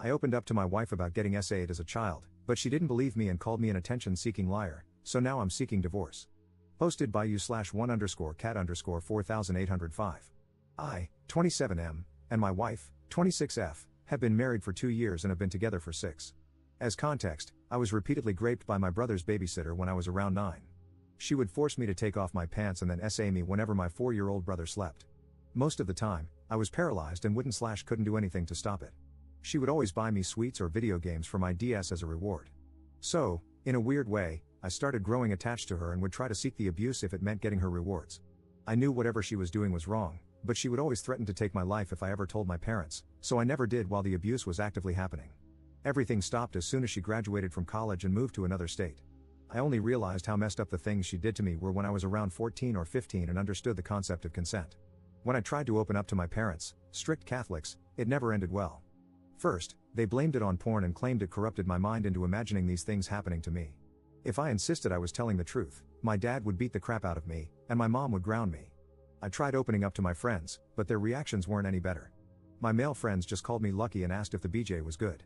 I opened up to my wife about getting SA'd as a child, but she didn't believe me and called me an attention-seeking liar, so now I'm seeking divorce. Posted by u/1_cat_4805. I, 27M, and my wife, 26F, have been married for 2 years and have been together for 6. As context, I was repeatedly raped by my brother's babysitter when I was around 9. She would force me to take off my pants and then SA me whenever my 4-year-old brother slept. Most of the time, I was paralyzed and couldn't do anything to stop it. She would always buy me sweets or video games for my DS as a reward. So, in a weird way, I started growing attached to her and would try to seek the abuse if it meant getting her rewards. I knew whatever she was doing was wrong, but she would always threaten to take my life if I ever told my parents, so I never did while the abuse was actively happening. Everything stopped as soon as she graduated from college and moved to another state. I only realized how messed up the things she did to me were when I was around 14 or 15 and understood the concept of consent. When I tried to open up to my parents, strict Catholics, it never ended well. First, they blamed it on porn and claimed it corrupted my mind into imagining these things happening to me. If I insisted I was telling the truth, my dad would beat the crap out of me, and my mom would ground me. I tried opening up to my friends, but their reactions weren't any better. My male friends just called me lucky and asked if the BJ was good.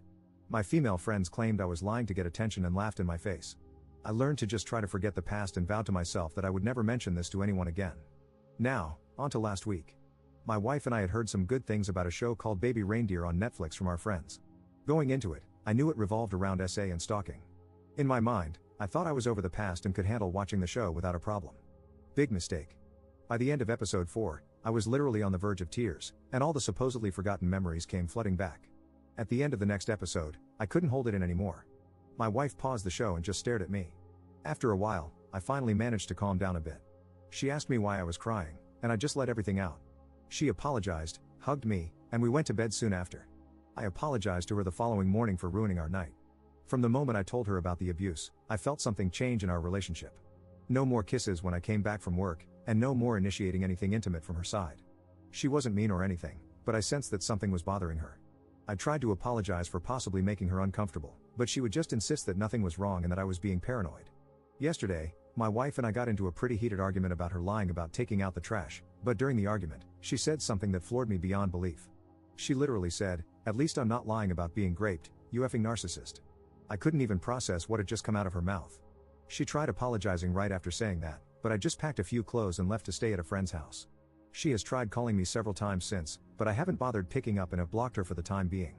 My female friends claimed I was lying to get attention and laughed in my face. I learned to just try to forget the past and vowed to myself that I would never mention this to anyone again. Now, on to last week. My wife and I had heard some good things about a show called Baby Reindeer on Netflix from our friends. Going into it, I knew it revolved around SA and stalking. In my mind, I thought I was over the past and could handle watching the show without a problem. Big mistake. By the end of episode 4, I was literally on the verge of tears, and all the supposedly forgotten memories came flooding back. At the end of the next episode, I couldn't hold it in anymore. My wife paused the show and just stared at me. After a while, I finally managed to calm down a bit. She asked me why I was crying, and I just let everything out. She apologized, hugged me, and we went to bed soon after. I apologized to her the following morning for ruining our night. From the moment I told her about the abuse, I felt something change in our relationship. No more kisses when I came back from work, and no more initiating anything intimate from her side. She wasn't mean or anything, but I sensed that something was bothering her. I tried to apologize for possibly making her uncomfortable, but she would just insist that nothing was wrong and that I was being paranoid. Yesterday, my wife and I got into a pretty heated argument about her lying about taking out the trash, but during the argument, she said something that floored me beyond belief. She literally said, "At least I'm not lying about being raped, you effing narcissist." I couldn't even process what had just come out of her mouth. She tried apologizing right after saying that, but I just packed a few clothes and left to stay at a friend's house. She has tried calling me several times since, but I haven't bothered picking up and have blocked her for the time being.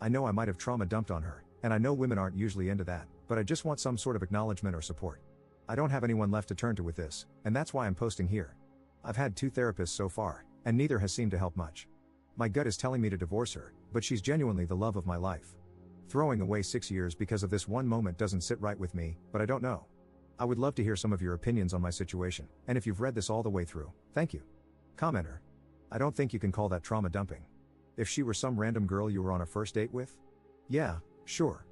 I know I might have trauma dumped on her, and I know women aren't usually into that, but I just want some sort of acknowledgement or support. I don't have anyone left to turn to with this, and that's why I'm posting here. I've had 2 therapists so far, and neither has seemed to help much. My gut is telling me to divorce her, but she's genuinely the love of my life. Throwing away 6 years because of this one moment doesn't sit right with me, but I don't know. I would love to hear some of your opinions on my situation, and if you've read this all the way through, thank you. Commenter. I don't think you can call that trauma dumping. If she were some random girl you were on a first date with? Yeah, sure.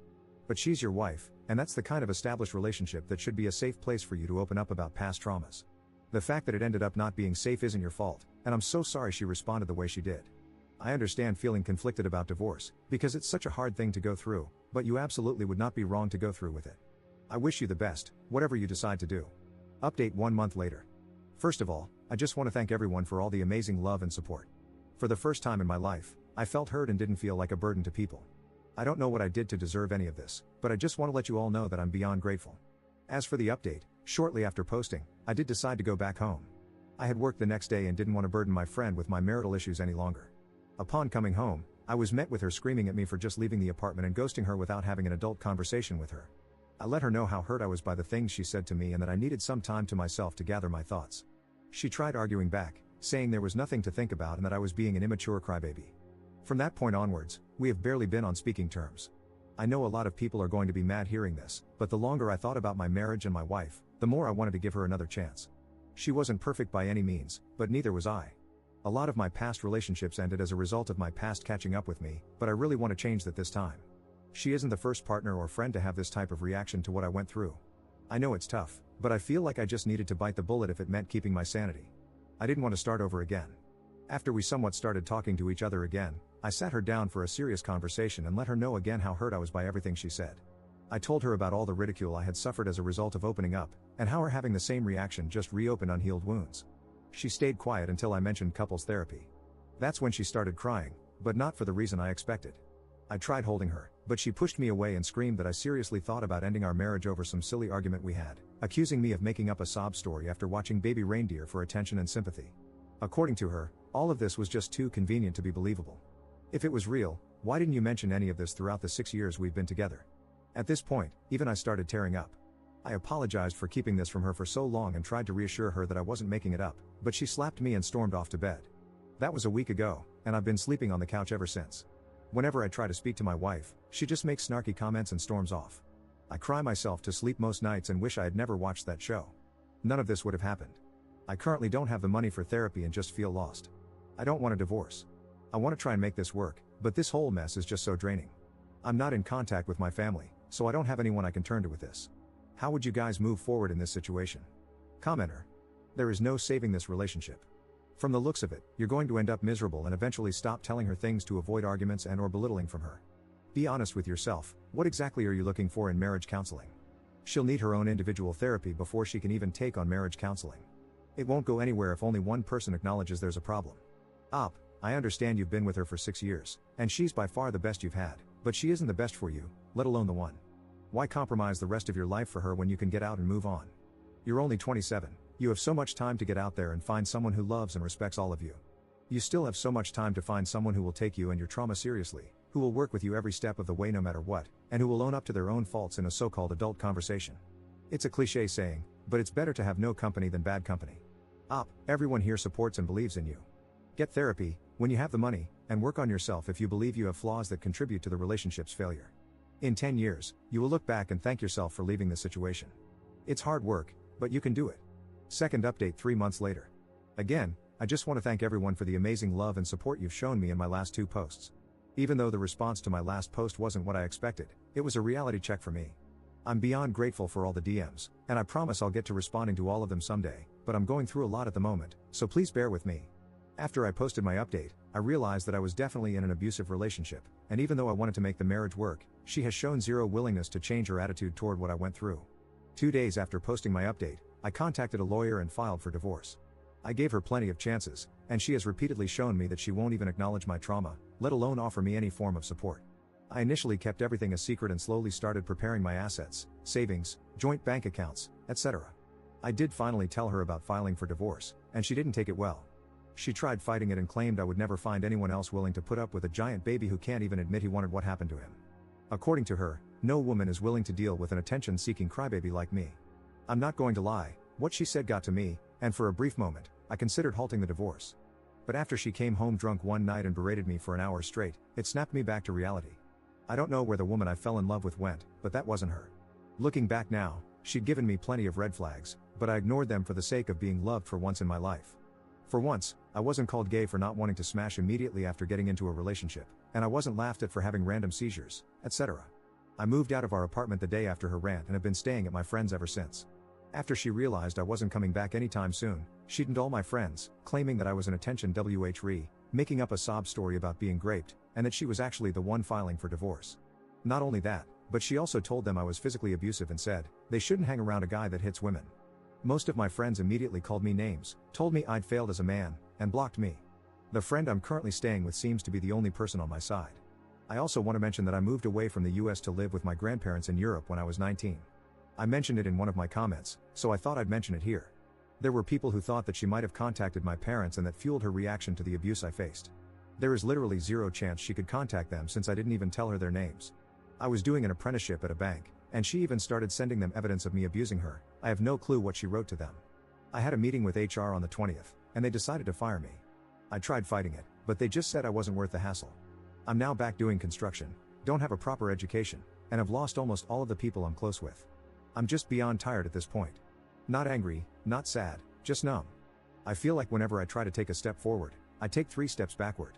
But she's your wife, and that's the kind of established relationship that should be a safe place for you to open up about past traumas. The fact that it ended up not being safe isn't your fault, and I'm so sorry she responded the way she did. I understand feeling conflicted about divorce, because it's such a hard thing to go through, but you absolutely would not be wrong to go through with it. I wish you the best, whatever you decide to do. Update 1 month later. First of all, I just want to thank everyone for all the amazing love and support. For the first time in my life, I felt heard and didn't feel like a burden to people. I don't know what I did to deserve any of this, but I just want to let you all know that I'm beyond grateful. As for the update, shortly after posting, I did decide to go back home. I had work the next day and didn't want to burden my friend with my marital issues any longer. Upon coming home, I was met with her screaming at me for just leaving the apartment and ghosting her without having an adult conversation with her. I let her know how hurt I was by the things she said to me and that I needed some time to myself to gather my thoughts. She tried arguing back, saying there was nothing to think about and that I was being an immature crybaby. From that point onwards, we have barely been on speaking terms. I know a lot of people are going to be mad hearing this, but the longer I thought about my marriage and my wife, the more I wanted to give her another chance. She wasn't perfect by any means, but neither was I. A lot of my past relationships ended as a result of my past catching up with me, but I really want to change that this time. She isn't the first partner or friend to have this type of reaction to what I went through. I know it's tough, but I feel like I just needed to bite the bullet if it meant keeping my sanity. I didn't want to start over again. After we somewhat started talking to each other again, I sat her down for a serious conversation and let her know again how hurt I was by everything she said. I told her about all the ridicule I had suffered as a result of opening up, and how her having the same reaction just reopened unhealed wounds. She stayed quiet until I mentioned couples therapy. That's when she started crying, but not for the reason I expected. I tried holding her, but she pushed me away and screamed that I seriously thought about ending our marriage over some silly argument we had, accusing me of making up a sob story after watching Baby Reindeer for attention and sympathy. According to her, all of this was just too convenient to be believable. If it was real, why didn't you mention any of this throughout the 6 years we've been together? At this point, even I started tearing up. I apologized for keeping this from her for so long and tried to reassure her that I wasn't making it up, but she slapped me and stormed off to bed. That was a week ago, and I've been sleeping on the couch ever since. Whenever I try to speak to my wife, she just makes snarky comments and storms off. I cry myself to sleep most nights and wish I had never watched that show. None of this would have happened. I currently don't have the money for therapy and just feel lost. I don't want a divorce. I want to try and make this work, but this whole mess is just so draining. I'm not in contact with my family, so I don't have anyone I can turn to with this. How would you guys move forward in this situation? Commenter. There is no saving this relationship. From the looks of it, you're going to end up miserable and eventually stop telling her things to avoid arguments and or belittling from her. Be honest with yourself, what exactly are you looking for in marriage counseling? She'll need her own individual therapy before she can even take on marriage counseling. It won't go anywhere if only one person acknowledges there's a problem. I understand you've been with her for 6 years, and she's by far the best you've had, but she isn't the best for you, let alone the one. Why compromise the rest of your life for her when you can get out and move on? You're only 27, you have so much time to get out there and find someone who loves and respects all of you. You still have so much time to find someone who will take you and your trauma seriously, who will work with you every step of the way no matter what, and who will own up to their own faults in a so-called adult conversation. It's a cliche saying, but it's better to have no company than bad company. Everyone here supports and believes in you. Get therapy, when you have the money, and work on yourself if you believe you have flaws that contribute to the relationship's failure. In 10 years, you will look back and thank yourself for leaving the situation. It's hard work, but you can do it. Second update 3 months later. Again, I just want to thank everyone for the amazing love and support you've shown me in my last 2 posts. Even though the response to my last post wasn't what I expected, it was a reality check for me. I'm beyond grateful for all the DMs, and I promise I'll get to responding to all of them someday, but I'm going through a lot at the moment, so please bear with me. After I posted my update, I realized that I was definitely in an abusive relationship, and even though I wanted to make the marriage work, she has shown zero willingness to change her attitude toward what I went through. 2 days after posting my update, I contacted a lawyer and filed for divorce. I gave her plenty of chances, and she has repeatedly shown me that she won't even acknowledge my trauma, let alone offer me any form of support. I initially kept everything a secret and slowly started preparing my assets, savings, joint bank accounts, etc. I did finally tell her about filing for divorce, and she didn't take it well. She tried fighting it and claimed I would never find anyone else willing to put up with a giant baby who can't even admit he wanted what happened to him. According to her, no woman is willing to deal with an attention-seeking crybaby like me. I'm not going to lie, what she said got to me, and for a brief moment, I considered halting the divorce. But after she came home drunk one night and berated me for an hour straight, it snapped me back to reality. I don't know where the woman I fell in love with went, but that wasn't her. Looking back now, she'd given me plenty of red flags, but I ignored them for the sake of being loved for once in my life. For once, I wasn't called gay for not wanting to smash immediately after getting into a relationship, and I wasn't laughed at for having random seizures, etc. I moved out of our apartment the day after her rant and have been staying at my friend's ever since. After she realized I wasn't coming back anytime soon, she didn't all my friends, claiming that I was an attention WHRE, making up a sob story about being raped, and that she was actually the one filing for divorce. Not only that, but she also told them I was physically abusive and said, they shouldn't hang around a guy that hits women. Most of my friends immediately called me names, told me I'd failed as a man, and blocked me. The friend I'm currently staying with seems to be the only person on my side. I also want to mention that I moved away from the US to live with my grandparents in Europe when I was 19. I mentioned it in one of my comments, so I thought I'd mention it here. There were people who thought that she might have contacted my parents and that fueled her reaction to the abuse I faced. There is literally zero chance she could contact them since I didn't even tell her their names. I was doing an apprenticeship at a bank, and she even started sending them evidence of me abusing her. I have no clue what she wrote to them. I had a meeting with HR on the 20th, and they decided to fire me. I tried fighting it, but they just said I wasn't worth the hassle. I'm now back doing construction, don't have a proper education, and have lost almost all of the people I'm close with. I'm just beyond tired at this point. Not angry, not sad, just numb. I feel like whenever I try to take a step forward, I take 3 steps backward.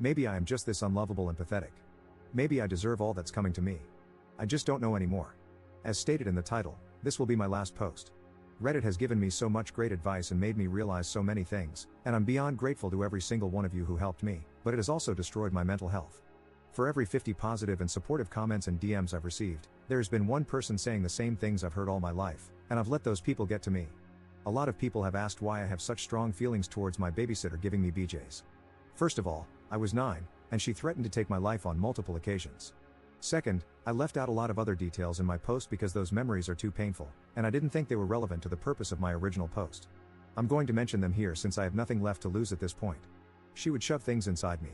Maybe I am just this unlovable and pathetic. Maybe I deserve all that's coming to me. I just don't know anymore. As stated in the title, this will be my last post. Reddit has given me so much great advice and made me realize so many things, and I'm beyond grateful to every single one of you who helped me, but it has also destroyed my mental health. For every 50 positive and supportive comments and DMs I've received, there's been one person saying the same things I've heard all my life, and I've let those people get to me. A lot of people have asked why I have such strong feelings towards my babysitter giving me BJs. First of all, I was 9, and she threatened to take my life on multiple occasions. Second, I left out a lot of other details in my post because those memories are too painful, and I didn't think they were relevant to the purpose of my original post. I'm going to mention them here since I have nothing left to lose at this point. She would shove things inside me.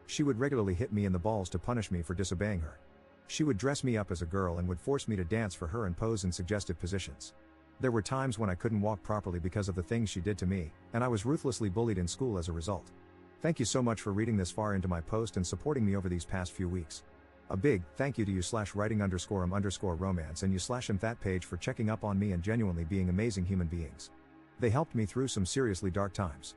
She would regularly hit me in the balls to punish me for disobeying her. She would dress me up as a girl and would force me to dance for her and pose in suggestive positions. There were times when I couldn't walk properly because of the things she did to me, and I was ruthlessly bullied in school as a result. Thank you so much for reading this far into my post and supporting me over these past few weeks. A big thank you to you/writing_romance and you/that page for checking up on me and genuinely being amazing human beings. They helped me through some seriously dark times.